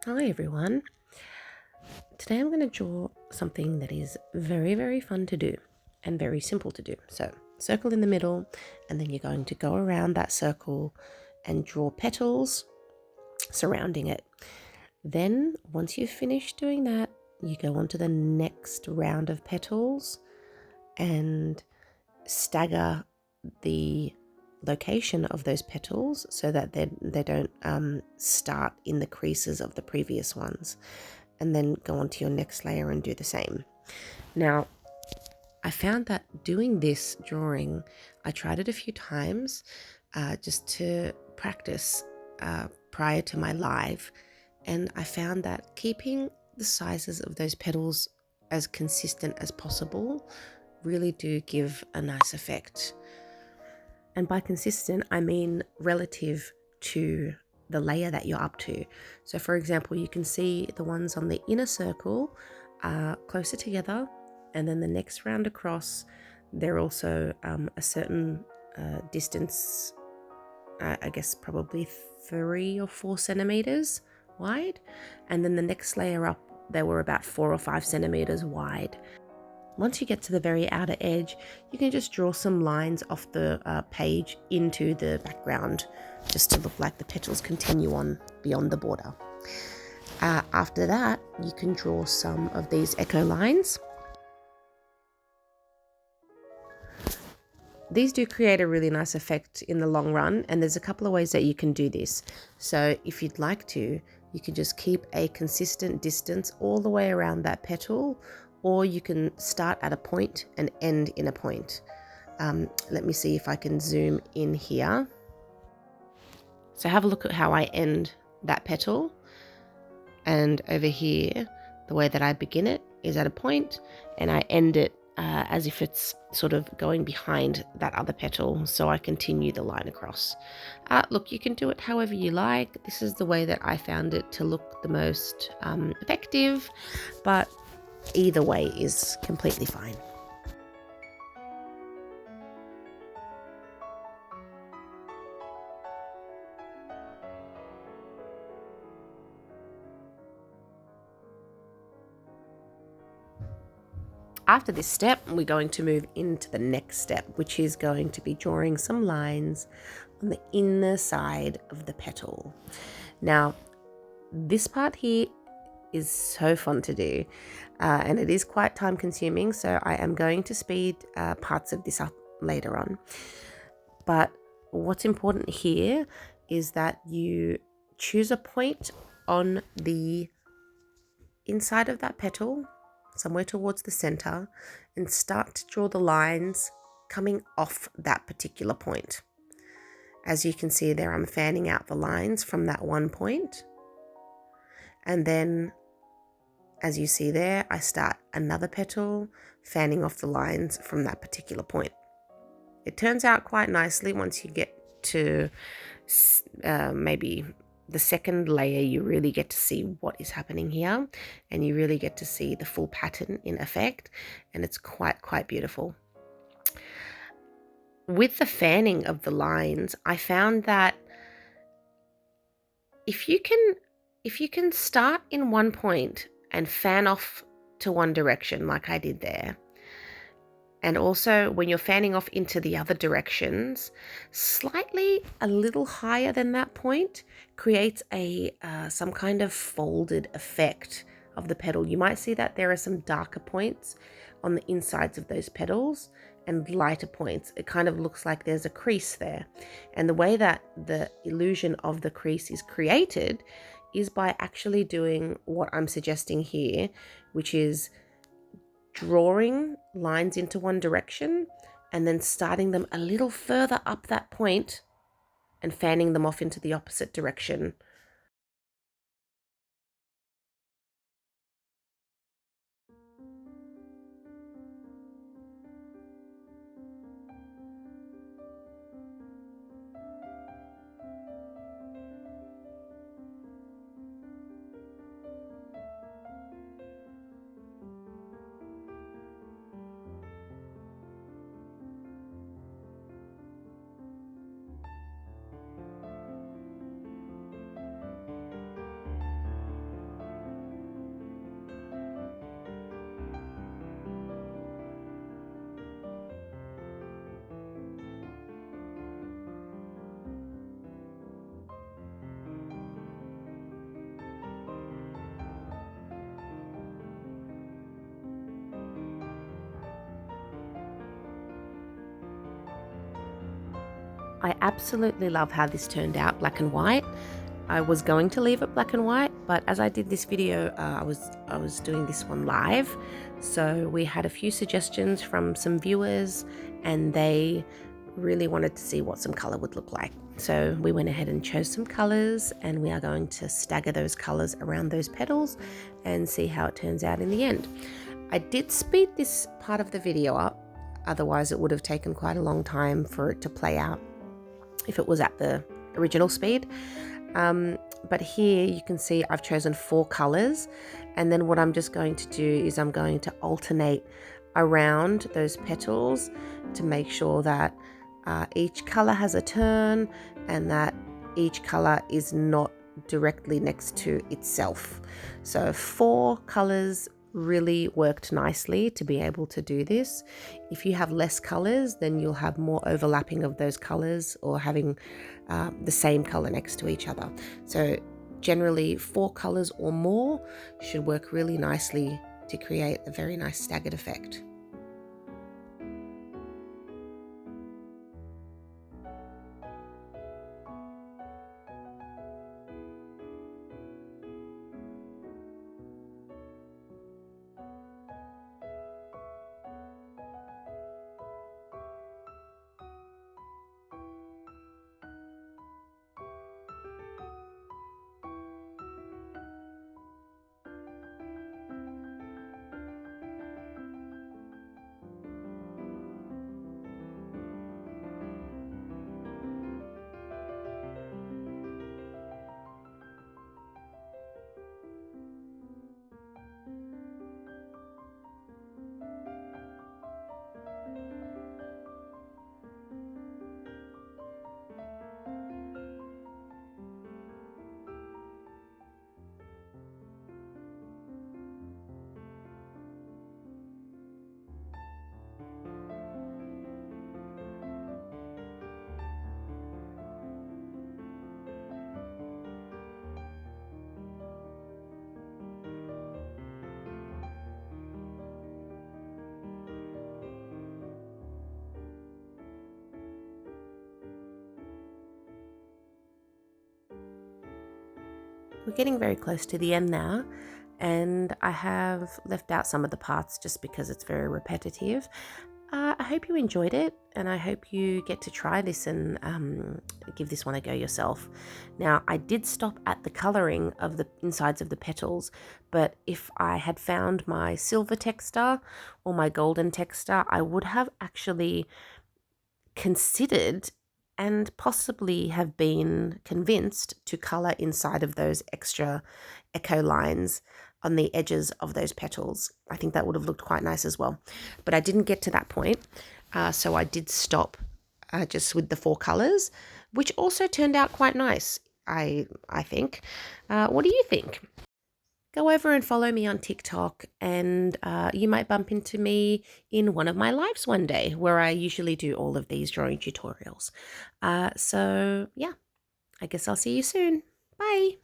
Hi everyone. Today I'm going to draw something that is very, very fun to do and very simple to do. So circle in the middle, and then you're going to go around that circle and draw petals surrounding it. Then once you've finished doing that, you go on to the next round of petals and stagger the location of those petals so that they don't start in the creases of the previous ones, and then go on to your next layer and do the same. Now, I found that doing this drawing, I tried it a few times just to practice prior to my live, and I found that keeping the sizes of those petals as consistent as possible really do give a nice effect. And by consistent, I mean relative to the layer that you're up to. So for example, you can see the ones on the inner circle are closer together, and then the next round across, they're also a certain distance, I guess probably 3 or 4 centimeters wide. And then the next layer up, they were about 4 or 5 centimeters wide. Once you get to the very outer edge, you can just draw some lines off the page into the background, just to look like the petals continue on beyond the border. After that, you can draw some of these echo lines. These do create a really nice effect in the long run, and there's a couple of ways that you can do this. So if you'd like to, you can just keep a consistent distance all the way around that petal, or you can start at a point and end in a point. Let me see if I can zoom in here. So have a look at how I end that petal. And over here, the way that I begin it is at a point, and I end it as if it's sort of going behind that other petal, so I continue the line across. Look, you can do it however you like. This is the way that I found it to look the most effective, but either way is completely fine. After this step, we're going to move into the next step, which is going to be drawing some lines on the inner side of the petal. Now, this part here is so fun to do, and it is quite time consuming, so I am going to speed parts of this up later on. But what's important here is that you choose a point on the inside of that petal, somewhere towards the center, and start to draw the lines coming off that particular point. As you can see there, I'm fanning out the lines from that one point, and then as you see there, I start another petal, fanning off the lines from that particular point. It turns out quite nicely once you get to maybe the second layer. You really get to see what is happening here, and you really get to see the full pattern in effect, and it's quite beautiful. With the fanning of the lines, I found that if you can start in one point and fan off to one direction like I did there, and also when you're fanning off into the other directions, slightly a little higher than that point creates a some kind of folded effect of the petal. You might see that there are some darker points on the insides of those petals and lighter points. It kind of looks like there's a crease there. And the way that the illusion of the crease is created is by actually doing what I'm suggesting here, which is drawing lines into one direction and then starting them a little further up that point and fanning them off into the opposite direction. I absolutely love how this turned out, black and white. I was going to leave it black and white, but as I did this video, I was doing this one live, so we had a few suggestions from some viewers, and they really wanted to see what some color would look like. So we went ahead and chose some colors, and we are going to stagger those colors around those petals and see how it turns out in the end. I did speed this part of the video up, otherwise it would have taken quite a long time for it to play out if it was at the original speed. But here you can see I've chosen 4 colors, and then what I'm just going to do is I'm going to alternate around those petals to make sure that each color has a turn and that each color is not directly next to itself. So 4 colors really worked nicely to be able to do this. If you have less colors, then you'll have more overlapping of those colors or having the same color next to each other. So generally 4 colors or more should work really nicely to create a very nice staggered effect. We're getting very close to the end now, and I have left out some of the parts just because it's very repetitive. I hope you enjoyed it, and I hope you get to try this and give this one a go yourself. Now, I did stop at the colouring of the insides of the petals, but if I had found my silver texture or my golden texture, I would have actually considered and possibly have been convinced to colour inside of those extra echo lines on the edges of those petals. I think that would have looked quite nice as well. But I didn't get to that point, so I did stop just with the 4 colours, which also turned out quite nice, I think. What do you think? Go over and follow me on TikTok, and you might bump into me in one of my lives one day where I usually do all of these drawing tutorials. So yeah, I guess I'll see you soon. Bye.